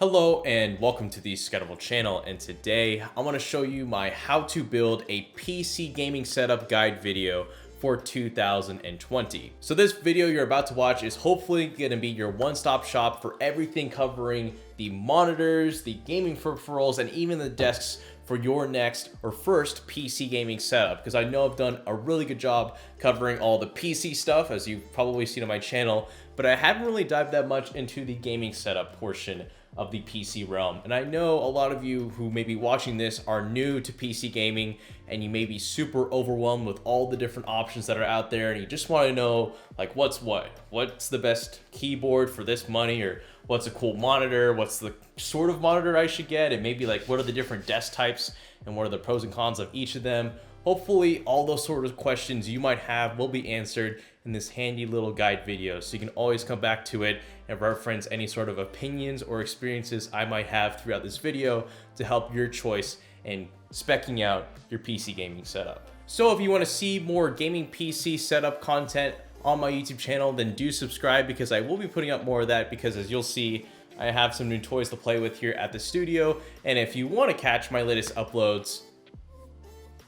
Hello and welcome to the Scatterable channel, and today I want to show you my how to build a PC gaming setup guide video for 2020. So this video you're about to watch is hopefully going to be your one-stop shop for everything covering the monitors, the gaming peripherals, and even the desks for your next or first PC gaming setup, because I know I've done a really good job covering all the PC stuff, as you've probably seen on my channel, but I haven't really dived that much into the gaming setup portion of the PC realm. And I know a lot of you who may be watching this are new to PC gaming, and you may be super overwhelmed with all the different options that are out there, and you just want to know like what's the best keyboard for this money, or what's a cool monitor, what's the sort of monitor I should get, and maybe like what are the different desk types and what are the pros and cons of each of them. Hopefully all those sort of questions you might have will be answered in this handy little guide video, so you can always come back to it and reference any sort of opinions or experiences I might have throughout this video to help your choice in speccing out your PC gaming setup. So if you want to see more gaming PC setup content on my YouTube channel, then do subscribe, because I will be putting up more of that, because as you'll see, I have some new toys to play with here at the studio. And if you want to catch my latest uploads,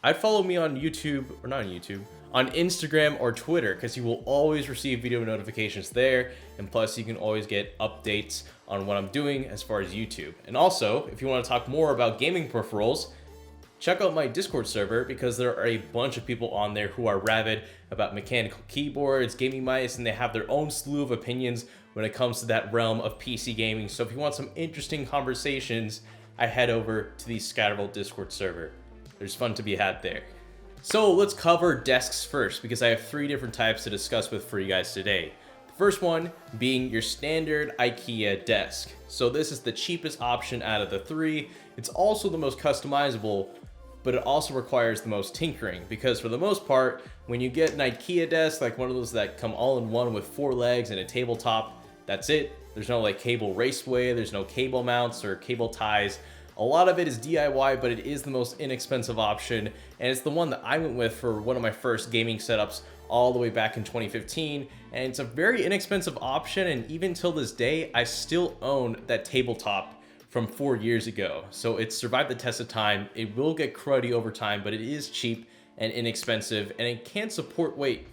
I'd follow me on YouTube, or not on YouTube, on Instagram or Twitter, because you will always receive video notifications there, and plus you can always get updates on what I'm doing as far as YouTube. And also, if you want to talk more about gaming peripherals, check out my Discord server, because there are a bunch of people on there who are rabid about mechanical keyboards, gaming mice, and they have their own slew of opinions when it comes to that realm of PC gaming. So if you want some interesting conversations, I head over to the Scatterable Discord server. There's fun to be had there. So let's cover desks first, because I have three different types to discuss for you guys today. The first one being your standard IKEA desk. So this is the cheapest option out of the three. It's also the most customizable, but it also requires the most tinkering, because for the most part, when you get an IKEA desk, like one of those that come all in one with 4 legs and a tabletop, that's it. There's no like cable raceway, there's no cable mounts or cable ties. A lot of it is DIY, but it is the most inexpensive option, and it's the one that I went with for one of my first gaming setups all the way back in 2015, and it's a very inexpensive option, and even till this day, I still own that tabletop from 4 years ago. So it's survived the test of time. It will get cruddy over time, but it is cheap and inexpensive, and it can support weight.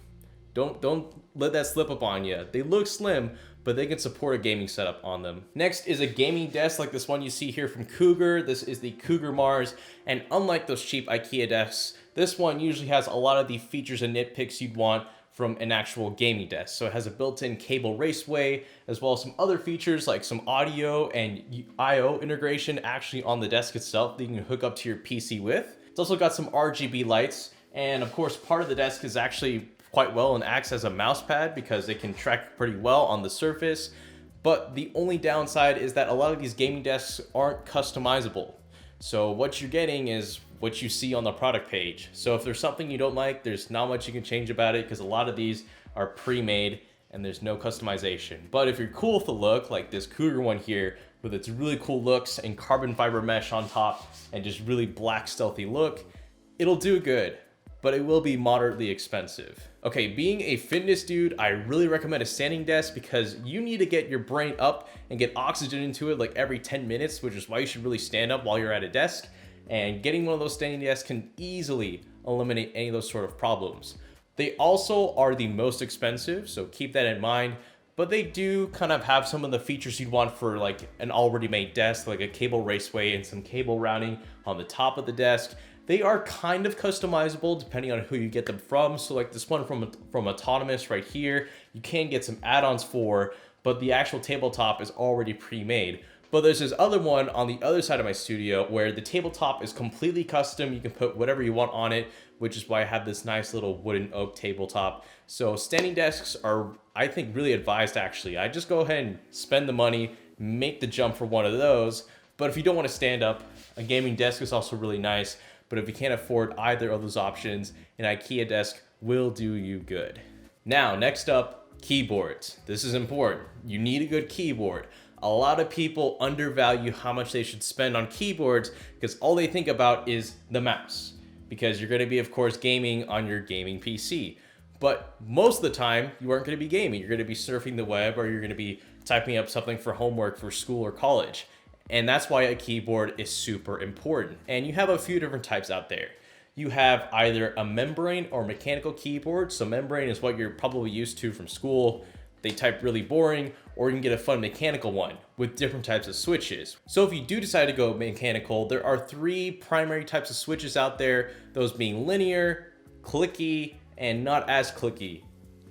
Don't let that slip up on you. They look slim, but they can support a gaming setup on them. Next is a gaming desk like this one you see here from Cougar. This is the Cougar Mars, and unlike those cheap IKEA desks, this one usually has a lot of the features and nitpicks you'd want from an actual gaming desk. So it has a built-in cable raceway, as well as some other features like some audio and I/O integration actually on the desk itself that you can hook up to your PC with. It's also got some RGB lights, and of course part of the desk is actually quite well and acts as a mouse pad, because it can track pretty well on the surface. But the only downside is that a lot of these gaming desks aren't customizable. So what you're getting is what you see on the product page. So if there's something you don't like, there's not much you can change about it, because a lot of these are pre-made and there's no customization. But if you're cool with the look, like this Cougar one here, with its really cool looks and carbon fiber mesh on top and just really black stealthy look, it'll do good, but it will be moderately expensive. Okay, being a fitness dude, I really recommend a standing desk, because you need to get your brain up and get oxygen into it like every 10 minutes, which is why you should really stand up while you're at a desk. And getting one of those standing desks can easily eliminate any of those sort of problems. They also are the most expensive, so keep that in mind, but they do kind of have some of the features you'd want for like an already made desk, like a cable raceway and some cable routing on the top of the desk. They are kind of customizable depending on who you get them from. So like this one from Autonomous right here, you can get some add-ons for, but the actual tabletop is already pre-made. But there's this other one on the other side of my studio where the tabletop is completely custom. You can put whatever you want on it, which is why I have this nice little wooden oak tabletop. So standing desks are, I think, really advised actually. I just go ahead and spend the money, make the jump for one of those. But if you don't want to stand up, a gaming desk is also really nice. But if you can't afford either of those options, an IKEA desk will do you good. Now, next up, keyboards. This is important. You need a good keyboard. A lot of people undervalue how much they should spend on keyboards, because all they think about is the mouse, because you're going to be, of course, gaming on your gaming PC. But most of the time, you aren't going to be gaming. You're going to be surfing the web, or you're going to be typing up something for homework for school or college. And that's why a keyboard is super important. And you have a few different types out there. You have either a membrane or mechanical keyboard. So membrane is what you're probably used to from school. They type really boring, or you can get a fun mechanical one with different types of switches. So if you do decide to go mechanical, there are 3 primary types of switches out there, those being linear, clicky, and not as clicky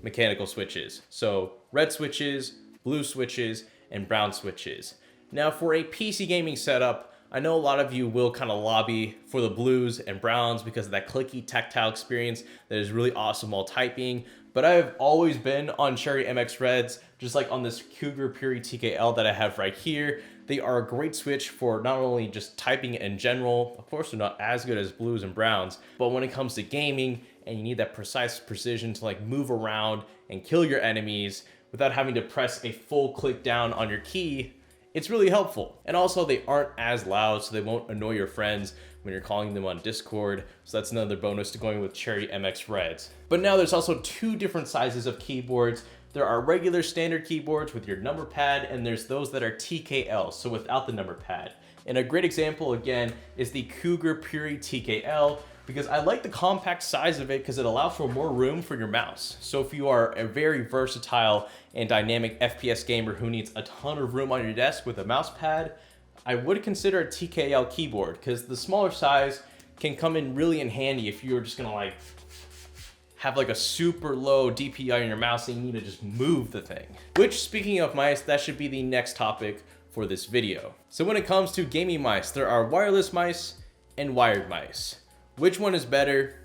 mechanical switches. So red switches, blue switches, and brown switches. Now for a PC gaming setup, I know a lot of you will kind of lobby for the blues and browns because of that clicky tactile experience that is really awesome while typing. But I've always been on Cherry MX Reds, just like on this Cougar Puri TKL that I have right here. They are a great switch for not only just typing in general, of course they're not as good as blues and browns, but when it comes to gaming and you need that precise precision to like move around and kill your enemies without having to press a full click down on your key, it's really helpful. And also they aren't as loud, so they won't annoy your friends when you're calling them on Discord. So that's another bonus to going with Cherry MX Reds. But now there's also 2 different sizes of keyboards. There are regular standard keyboards with your number pad, and there's those that are TKL, so without the number pad. And a great example again is the Cougar Puri TKL, because I like the compact size of it because it allows for more room for your mouse. So if you are a very versatile and dynamic FPS gamer who needs a ton of room on your desk with a mouse pad, I would consider a TKL keyboard because the smaller size can come in really in handy if you're just gonna like have like a super low DPI on your mouse and you need to just move the thing. Which, speaking of mice, that should be the next topic for this video. So when it comes to gaming mice, there are wireless mice and wired mice. Which one is better?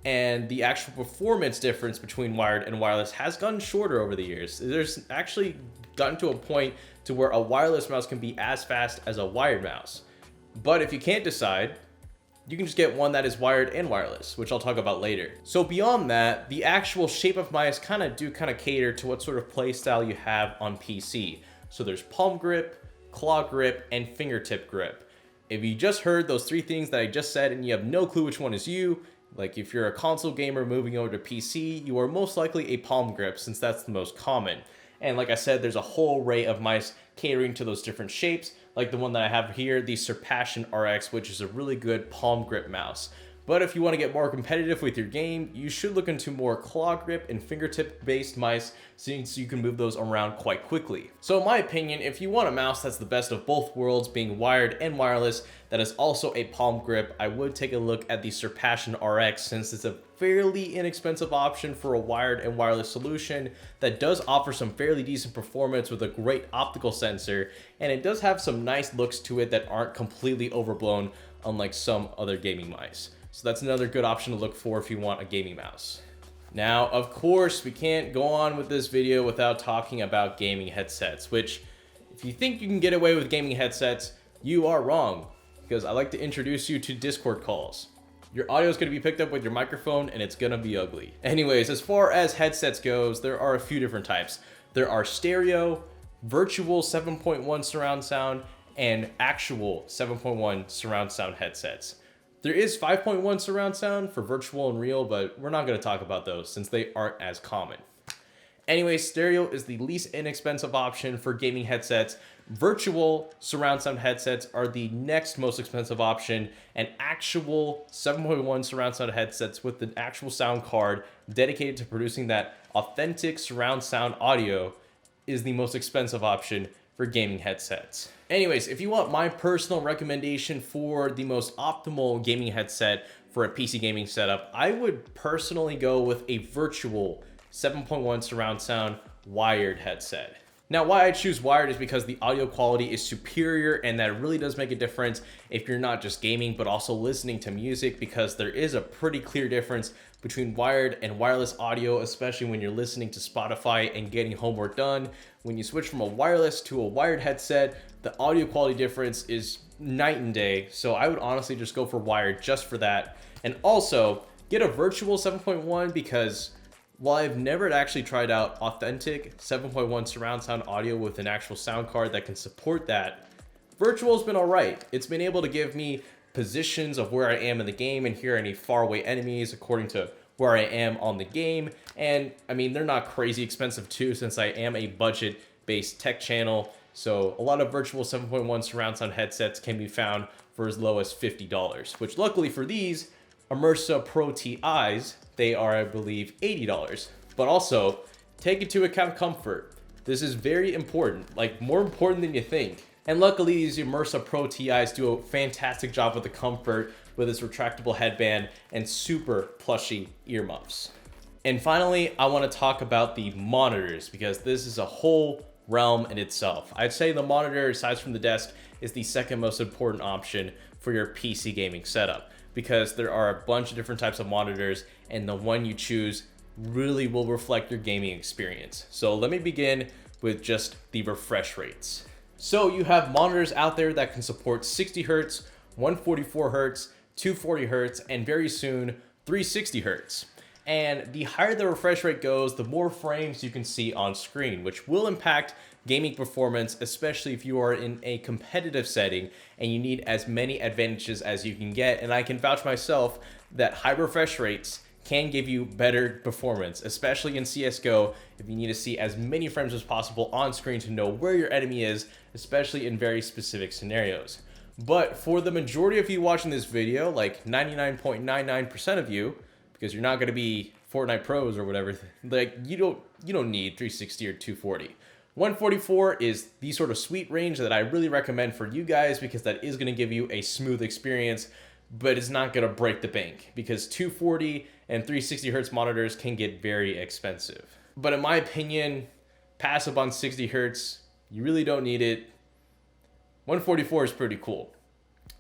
And the actual performance difference between wired and wireless has gotten shorter over the years. There's actually gotten to a point to where a wireless mouse can be as fast as a wired mouse. But if you can't decide, you can just get one that is wired and wireless, which I'll talk about later. So beyond that, the actual shape of mice kind of cater to what sort of play style you have on PC. So there's palm grip, claw grip, and fingertip grip. If you just heard those 3 things that I just said and you have no clue which one is you, like if you're a console gamer moving over to PC, you are most likely a palm grip since that's the most common. And like I said, there's a whole array of mice catering to those different shapes, like the one that I have here, the Surpassion RX, which is a really good palm grip mouse. But if you want to get more competitive with your game, you should look into more claw grip and fingertip based mice since you can move those around quite quickly. So in my opinion, if you want a mouse that's the best of both worlds, being wired and wireless, that is also a palm grip, I would take a look at the Surpassion RX since it's a fairly inexpensive option for a wired and wireless solution that does offer some fairly decent performance with a great optical sensor, and it does have some nice looks to it that aren't completely overblown unlike some other gaming mice. So that's another good option to look for if you want a gaming mouse. Now, of course, we can't go on with this video without talking about gaming headsets, which if you think you can get away with gaming headsets, you are wrong, because I like to introduce you to Discord calls. Your audio is going to be picked up with your microphone and it's going to be ugly. Anyways, as far as headsets goes, there are a few different types. There are stereo, virtual 7.1 surround sound, and actual 7.1 surround sound headsets. There is 5.1 surround sound for virtual and real, but we're not going to talk about those since they aren't as common. Anyway, stereo is the least inexpensive option for gaming headsets. Virtual surround sound headsets are the next most expensive option, and actual 7.1 surround sound headsets with an actual sound card dedicated to producing that authentic surround sound audio is the most expensive option for gaming headsets. Anyways, if you want my personal recommendation for the most optimal gaming headset for a PC gaming setup, I would personally go with a virtual 7.1 surround sound wired headset. Now, why I choose wired is because the audio quality is superior, and that really does make a difference if you're not just gaming but also listening to music, because there is a pretty clear difference between wired and wireless audio, especially when you're listening to Spotify and getting homework done. When you switch from a wireless to a wired headset, the audio quality difference is night and day. So I would honestly just go for wired just for that. And also get a virtual 7.1 because while I've never actually tried out authentic 7.1 surround sound audio with an actual sound card that can support that, virtual's been alright. It's been able to give me positions of where I am in the game and hear any faraway enemies according to where I am on the game. And I mean, they're not crazy expensive too, since I am a budget-based tech channel. So a lot of virtual 7.1 surround sound headsets can be found for as low as $50, which luckily for these Immersa Pro TIs, they are, I believe, $80. But also, take into account comfort. This is very important, like more important than you think. And luckily, these Immersa Pro TIs do a fantastic job with the comfort with its retractable headband and super plushy earmuffs. And finally, I want to talk about the monitors because this is a whole realm in itself. I'd say the monitor, aside from the desk, is the second most important option for your PC gaming setup because there are a bunch of different types of monitors and the one you choose really will reflect your gaming experience. So let me begin with just the refresh rates. So you have monitors out there that can support 60 Hz, 144 Hz, 240 Hz, and very soon 360 Hz. And the higher the refresh rate goes, the more frames you can see on screen, which will impact gaming performance, especially if you are in a competitive setting and you need as many advantages as you can get. And I can vouch myself that high refresh rates can give you better performance, especially in CSGO, if you need to see as many frames as possible on screen to know where your enemy is, especially in very specific scenarios. But for the majority of you watching this video, like 99.99% of you, because you're not going to be Fortnite pros or whatever, like you don't need 360 or 240. 144 is the sort of sweet range that I really recommend for you guys because that is going to give you a smooth experience, but it's not going to break the bank because 240 and 360 Hz monitors can get very expensive. But in my opinion, pass up on 60 Hz, you really don't need it. 144 is pretty cool.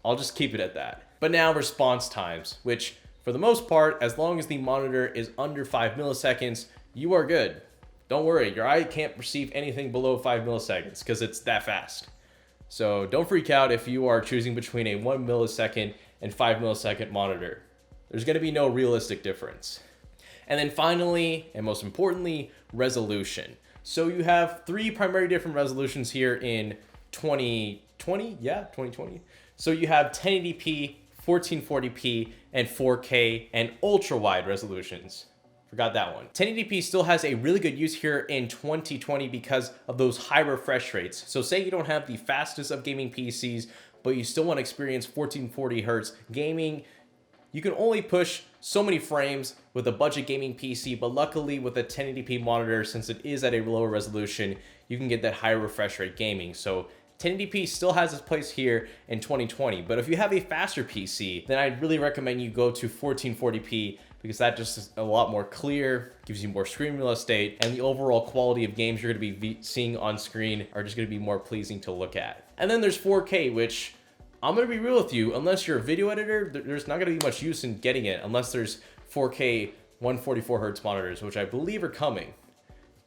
I'll just keep it at that. But now response times, which for the most part, as long as the monitor is under 5 milliseconds, you are good. Don't worry, your eye can't perceive anything below 5 milliseconds because it's that fast. So don't freak out if you are choosing between a 1 millisecond and 5 millisecond monitor. There's going to be no realistic difference. And then finally, and most importantly, resolution. So you have three primary different resolutions here in 2020. Yeah, 2020. So you have 1080p, 1440p, and 4K, and ultra-wide resolutions. Forgot that one. 1080p still has a really good use here in 2020 because of those high refresh rates. So say you don't have the fastest of gaming PCs, but you still want to experience 1440 Hz gaming, you can only push so many frames with a budget gaming PC, but luckily with a 1080p monitor, since it is at a lower resolution, you can get that higher refresh rate gaming. So 1080p still has its place here in 2020, but if you have a faster PC, then I'd really recommend you go to 1440p because that just is a lot more clear, gives you more screen real estate, and the overall quality of games you're going to be seeing on screen are just going to be more pleasing to look at. And then there's 4K, which I'm going to be real with you, unless you're a video editor, there's not going to be much use in getting it unless there's 4K 144 Hz monitors, which I believe are coming,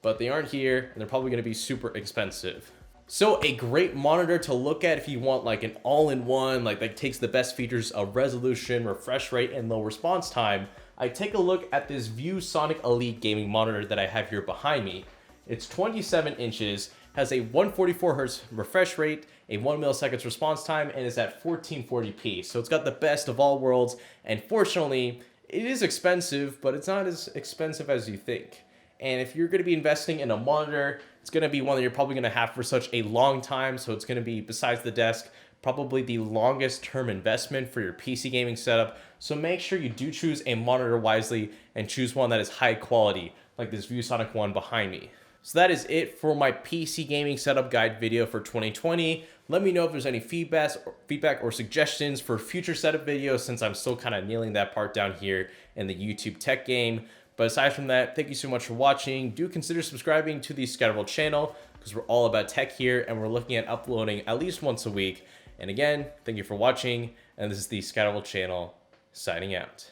but they aren't here and they're probably going to be super expensive. So a great monitor to look at if you want like an all-in-one, like that takes the best features of resolution, refresh rate, and low response time. I take a look at this Viewsonic Elite gaming monitor that I have here behind me. It's 27 inches, has a 144 Hz refresh rate, a 1 milliseconds response time, and is at 1440p. So it's got the best of all worlds, and fortunately, it is expensive, but it's not as expensive as you think. And if you're going to be investing in a monitor, it's going to be one that you're probably going to have for such a long time. So it's going to be, besides the desk, probably the longest term investment for your PC gaming setup. So make sure you do choose a monitor wisely and choose one that is high quality, like this Viewsonic one behind me. So that is it for my PC gaming setup guide video for 2020. Let me know if there's any feedback or suggestions for future setup videos, since I'm still kind of nailing that part down here in the YouTube tech game. But aside from that, thank you so much for watching. Do consider subscribing to the Scatterable channel because we're all about tech here and we're looking at uploading at least once a week. And again, thank you for watching. And this is the Scatterable channel signing out.